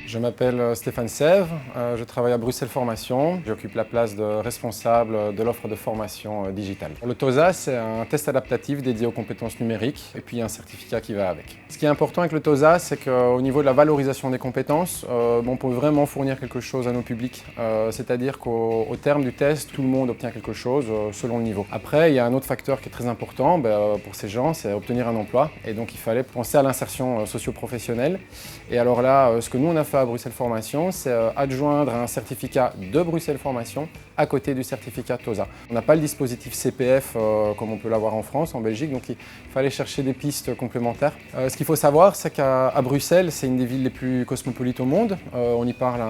Je m'appelle Stéphane Sève, je travaille à Bruxelles Formation. J'occupe la place de responsable de l'offre de formation digitale. Le TOSA, c'est un test adaptatif dédié aux compétences numériques et puis un certificat qui va avec. Ce qui est important avec le TOSA, c'est qu'au niveau de la valorisation des compétences, on peut vraiment fournir quelque chose à nos publics. C'est-à-dire qu'au terme du test, tout le monde obtient quelque chose selon le niveau. Après, il y a un autre facteur qui est très important pour ces gens, c'est obtenir un emploi. Et donc il fallait penser à l'insertion socio-professionnelle. Et alors là, ce que nous on a fait à Bruxelles Formation, c'est adjoindre un certificat de Bruxelles Formation à côté du certificat TOSA. On n'a pas le dispositif CPF comme on peut l'avoir en France, en Belgique, donc il fallait chercher des pistes complémentaires. Ce qu'il faut savoir, c'est qu'à Bruxelles, c'est une des villes les plus cosmopolites au monde. On y parle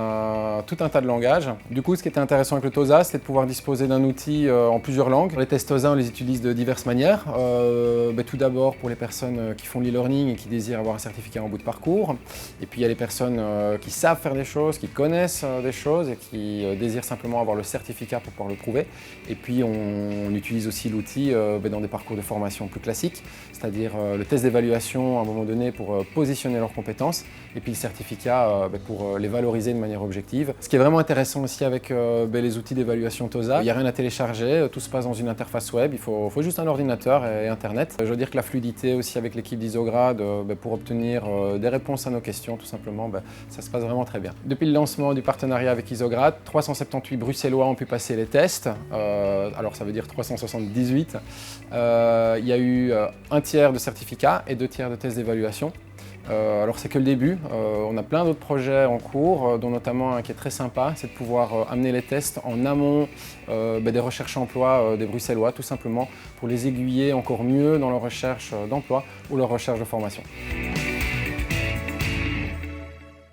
tout un tas de langages. Du coup, ce qui était intéressant avec le TOSA, c'était de pouvoir disposer d'un outil en plusieurs langues. Les tests TOSA, on les utilise de diverses manières. Tout d'abord pour les personnes qui font l'e-learning et qui désirent avoir un certificat en bout de parcours. Et puis il y a les personnes qui savent faire des choses, qui connaissent des choses et qui désirent simplement avoir le certificat pour pouvoir le prouver. Et puis on utilise aussi l'outil dans des parcours de formation plus classiques, c'est-à-dire le test d'évaluation à un moment donné pour positionner leurs compétences et puis le certificat pour les valoriser de manière objective. Ce qui est vraiment intéressant aussi avec les outils d'évaluation TOSA, il n'y a rien à télécharger, tout se passe dans une interface web, il faut juste un ordinateur et Internet. Je veux dire que la fluidité aussi avec l'équipe d'Isograd pour obtenir des réponses à nos questions, tout simplement, ça se passe vraiment très bien. Depuis le lancement du partenariat avec Isograd, 378 Bruxellois ont pu passer les tests, alors ça veut dire 378. Il y a eu un tiers de certificats et 2 tiers de tests d'évaluation. Alors c'est que le début, on a plein d'autres projets en cours, dont notamment un qui est très sympa, c'est de pouvoir amener les tests en amont des recherches emploi des Bruxellois, tout simplement pour les aiguiller encore mieux dans leur recherche d'emploi ou leur recherche de formation.